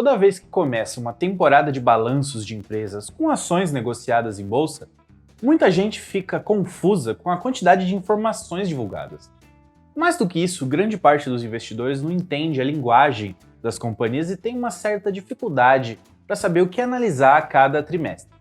toda vez que começa uma temporada de balanços de empresas com ações negociadas em bolsa, muita gente fica confusa com a quantidade de informações divulgadas. Mais do que isso, grande parte dos investidores não entende a linguagem das companhias e tem uma certa dificuldade para saber o que analisar a cada trimestre.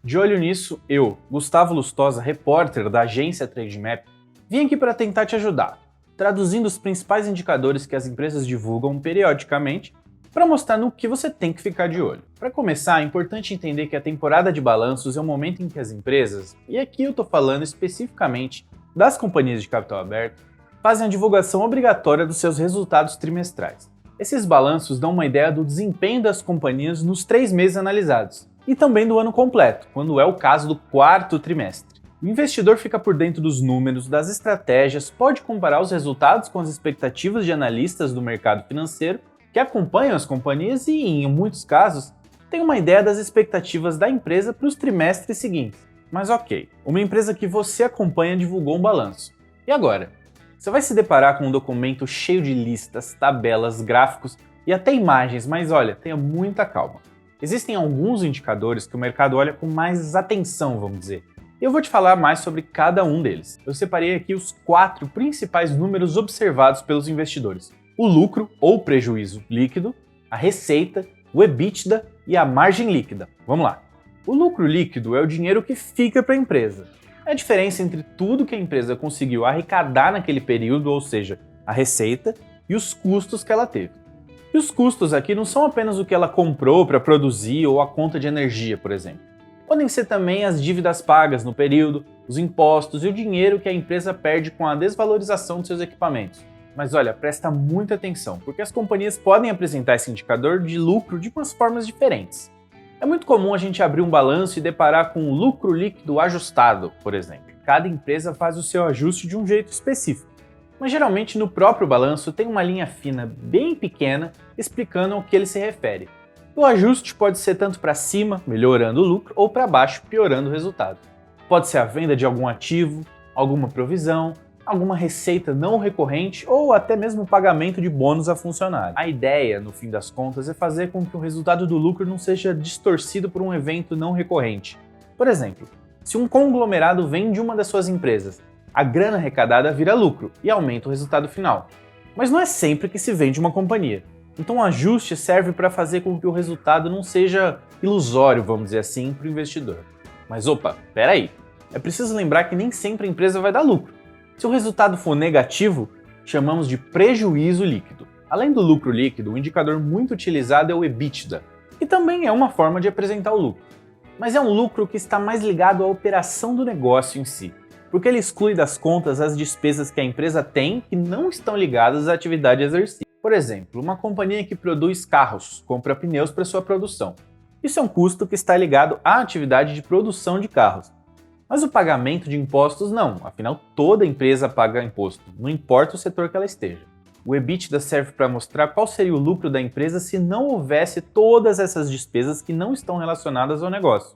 De olho nisso, eu, Gustavo Lustosa, repórter da agência Trademap, vim aqui para tentar te ajudar, traduzindo os principais indicadores que as empresas divulgam periodicamente para mostrar no que você tem que ficar de olho. Para começar, é importante entender que a temporada de balanços é o momento em que as empresas, e aqui eu estou falando especificamente das companhias de capital aberto, fazem a divulgação obrigatória dos seus resultados trimestrais. Esses balanços dão uma ideia do desempenho das companhias nos 3 meses analisados, e também do ano completo, quando é o caso do 4º trimestre. O investidor fica por dentro dos números, das estratégias, pode comparar os resultados com as expectativas de analistas do mercado financeiro que acompanham as companhias e, em muitos casos, tem uma ideia das expectativas da empresa para os trimestres seguintes. Mas ok, uma empresa que você acompanha divulgou um balanço. E agora? Você vai se deparar com um documento cheio de listas, tabelas, gráficos e até imagens, mas olha, tenha muita calma. Existem alguns indicadores que o mercado olha com mais atenção, vamos dizer. E eu vou te falar mais sobre cada um deles. Eu separei aqui os 4 principais números observados pelos investidores: o lucro ou prejuízo líquido, a receita, o EBITDA e a margem líquida. Vamos lá. O lucro líquido é o dinheiro que fica para a empresa. É a diferença entre tudo que a empresa conseguiu arrecadar naquele período, ou seja, a receita, e os custos que ela teve. E os custos aqui não são apenas o que ela comprou para produzir ou a conta de energia, por exemplo. Podem ser também as dívidas pagas no período, os impostos e o dinheiro que a empresa perde com a desvalorização de seus equipamentos. Mas olha, presta muita atenção, porque as companhias podem apresentar esse indicador de lucro de umas formas diferentes. É muito comum a gente abrir um balanço e deparar com o lucro líquido ajustado, por exemplo. Cada empresa faz o seu ajuste de um jeito específico. Mas geralmente no próprio balanço tem uma linha fina bem pequena explicando ao que ele se refere. O ajuste pode ser tanto para cima, melhorando o lucro, ou para baixo, piorando o resultado. Pode ser a venda de algum ativo, alguma provisão, alguma receita não recorrente ou até mesmo o pagamento de bônus a funcionário. A ideia, no fim das contas, é fazer com que o resultado do lucro não seja distorcido por um evento não recorrente. Por exemplo, se um conglomerado vende uma das suas empresas, a grana arrecadada vira lucro e aumenta o resultado final. Mas não é sempre que se vende uma companhia. Então o ajuste serve para fazer com que o resultado não seja ilusório, vamos dizer assim, para o investidor. Mas opa, peraí, é preciso lembrar que nem sempre a empresa vai dar lucro. Se o resultado for negativo, chamamos de prejuízo líquido. Além do lucro líquido, o indicador muito utilizado é o EBITDA, que também é uma forma de apresentar o lucro. Mas é um lucro que está mais ligado à operação do negócio em si, porque ele exclui das contas as despesas que a empresa tem que não estão ligadas à atividade exercida. Por exemplo, uma companhia que produz carros compra pneus para sua produção. Isso é um custo que está ligado à atividade de produção de carros. Mas o pagamento de impostos não, afinal toda empresa paga imposto, não importa o setor que ela esteja. O EBITDA serve para mostrar qual seria o lucro da empresa se não houvesse todas essas despesas que não estão relacionadas ao negócio.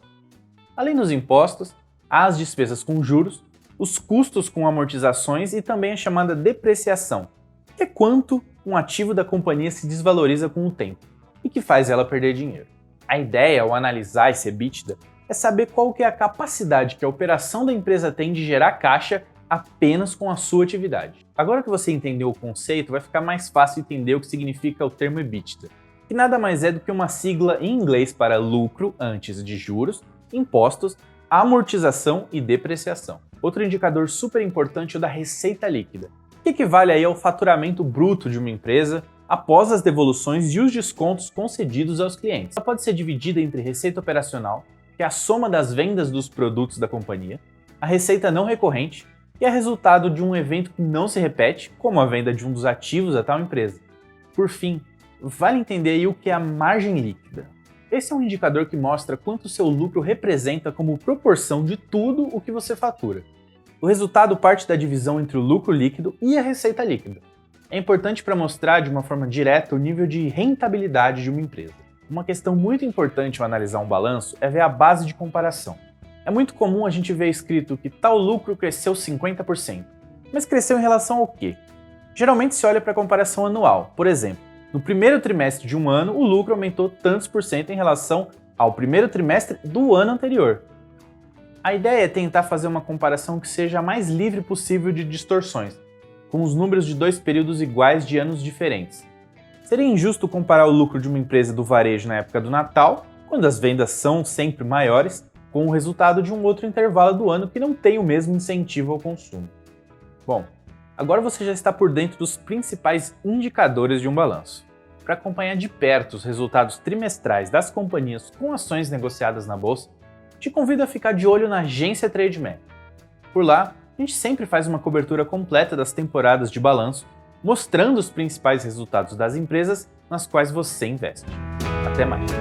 Além dos impostos, há as despesas com juros, os custos com amortizações e também a chamada depreciação, que é quanto um ativo da companhia se desvaloriza com o tempo e que faz ela perder dinheiro. A ideia ao analisar esse EBITDA é saber qual que é a capacidade que a operação da empresa tem de gerar caixa apenas com a sua atividade. Agora que você entendeu o conceito, vai ficar mais fácil entender o que significa o termo EBITDA, que nada mais é do que uma sigla em inglês para lucro antes de juros, impostos, amortização e depreciação. Outro indicador super importante é o da receita líquida, que equivale aí ao faturamento bruto de uma empresa após as devoluções e os descontos concedidos aos clientes. Ela pode ser dividida entre receita operacional, que é a soma das vendas dos produtos da companhia, a receita não recorrente, que é resultado de um evento que não se repete, como a venda de um dos ativos da tal empresa. Por fim, vale entender aí o que é a margem líquida. Esse é um indicador que mostra quanto o seu lucro representa como proporção de tudo o que você fatura. O resultado parte da divisão entre o lucro líquido e a receita líquida. É importante para mostrar de uma forma direta o nível de rentabilidade de uma empresa. Uma questão muito importante ao analisar um balanço é ver a base de comparação. É muito comum a gente ver escrito que tal lucro cresceu 50%. Mas cresceu em relação ao quê? Geralmente se olha para a comparação anual. Por exemplo, No primeiro trimestre de um ano, o lucro aumentou tantos por cento em relação ao primeiro trimestre do ano anterior. A ideia é tentar fazer uma comparação que seja a mais livre possível de distorções, com os números de dois períodos iguais de anos diferentes. Seria injusto comparar o lucro de uma empresa do varejo na época do Natal, quando as vendas são sempre maiores, com o resultado de um outro intervalo do ano que não tem o mesmo incentivo ao consumo. Bom, agora você já está por dentro dos principais indicadores de um balanço. Para acompanhar de perto os resultados trimestrais das companhias com ações negociadas na bolsa, te convido a ficar de olho na agência TradeMap. Por lá, a gente sempre faz uma cobertura completa das temporadas de balanço, mostrando os principais resultados das empresas nas quais você investe. Até mais!